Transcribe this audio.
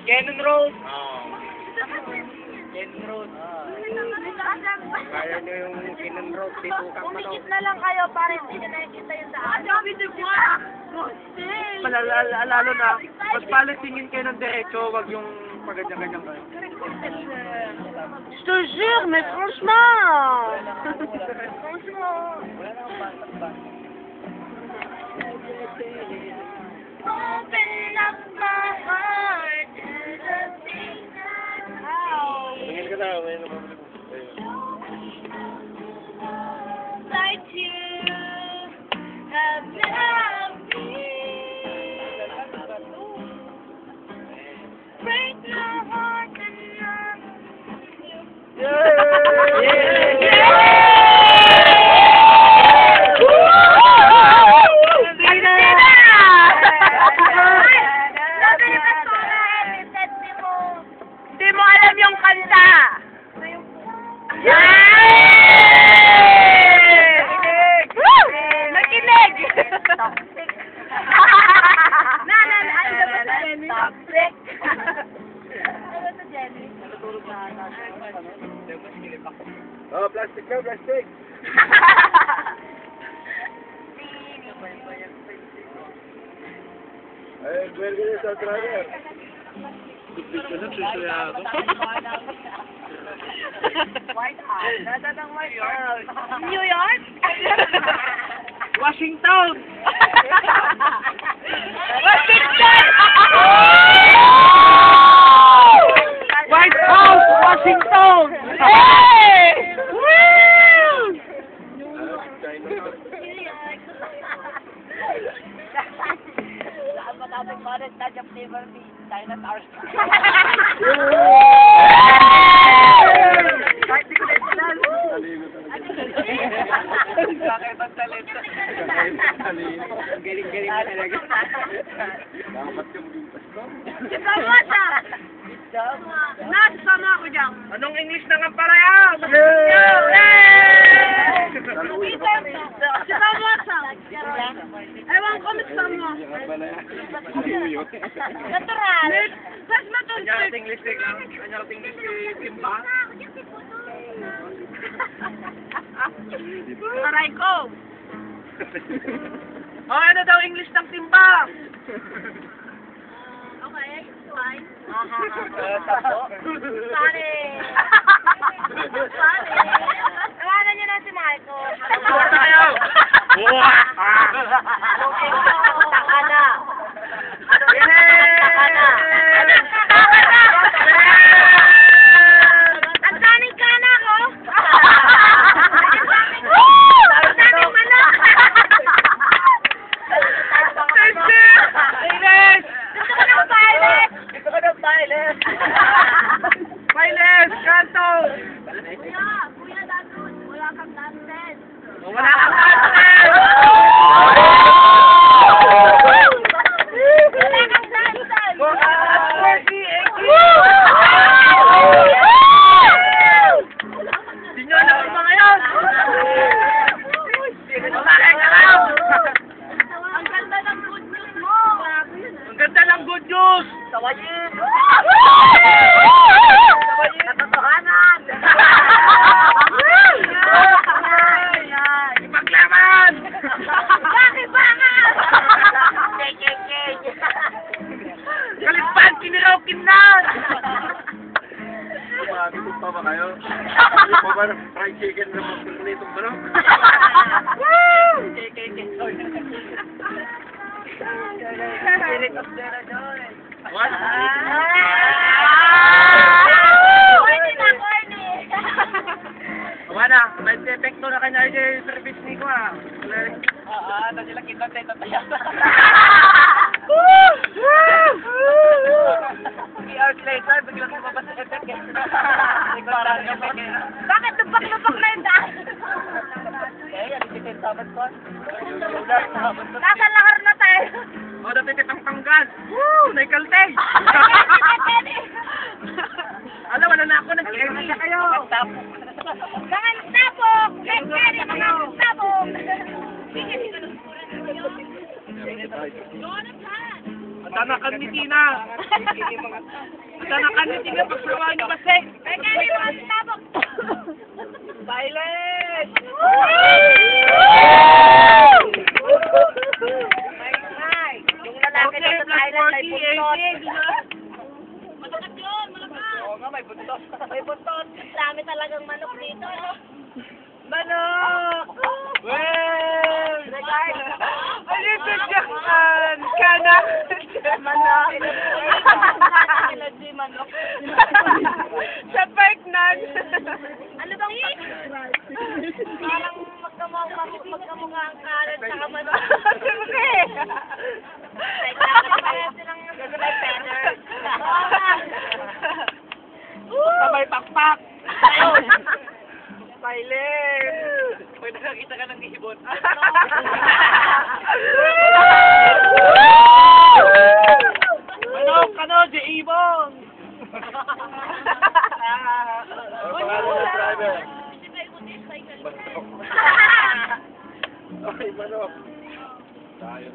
Cannon Road. Cannon Road. Kaya nyo yung Cannon Road. Dito ka pa Umikit na lang kayo para hindi nyo nakikita yung daan. Lalo na, mas palitingin kayo ng diretso, wag yung paganyan-ganyan kayo. Je te jure, mais franchement. Open up my heart to the things Tingin ka na. like you have loved me. Break my heart and Hindi mo alam yung kanta. Nakinig! Toxic. Toxic. Oh, plastic na, plastic. Ay, pwede ka sa tracker. White House. Nasa ng White House. New York? Washington! Washington! White House, Washington! Hey! Woo! Saan ba natin marit na yung flavor ni dinosaurs? Kahit di ko na ilan. Kakaibat talento. Galing-galing na talaga. Dapat ka maging pasto. Isama siya! Nasama ako dyan. Anong English na nga para yan? Isama siya. Ewan ko, misama. Natural. Saan ba ito? Kanyang English na lang. Kanyang English timba. Aray ko. Oh, ano daw English ng timba? Okay, twice. Sorry. Sorry. Tawanan niyo na si Michael. Tawa na kayo! Taka na. Ang daming kana ko. Ang daming manok. English! Gusto ko ng violet. Gusto ko ng violet. Miles! Kanto! Kuya, dapat wala kang nonsense. Wala kang nonsense! Wala kang nonsense. Di nyo alam yung mga yun! Wala kayong alam! Ang ganda ng good news mo. Ang ganda ng good news! Tawayin. Katotohanan. Ipaglaban! Bakit ba nga? Kalipan! Kiniraukin na! Makakitog pa ba kayo? Hindi pa ba ng fried chicken na magpinitong manok? What? Corny na, corny. Wala, may epekto na kanya yung service ni ko ah. Tadi lang kita tayo. 3 hours later, biglang lumabas sa effect eh. Parang effect eh. Bakit lubak-lubak na yung daan? Eh, yan, ititin sabat ko. Nasa lahar na tayo. O, dati kitang tanggal. Woo! Naikaltay! Alam, wala na ako. Nag-air na siya kayo. Mga sabog! Kaya mga sabog! Ang Tanakan ni Tina. Tanakan ni Tina. Pagsawa niyo kasi. Teka, may mga tabok. Silent! Yung lalaki na sa Thailand may buntot. Malakas yun, malakas. Oo nga, may buntot. May buntot. Dami talagang manok dito. Manok! Well! Nagay! Ano yung Jackson? Kana? Manok! Energy manok. Sa park nan. Ano bang parang magkamukha ang karat sa manok. Siyempre. Like, nakakapaya silang feathers. Sabay pakpak. Silent! Pag nakakita ka ng ihibon. Manok, ano, J-Ibong. Driver. Hindi ba ikot yung cycle? Ay, manok. Tayo.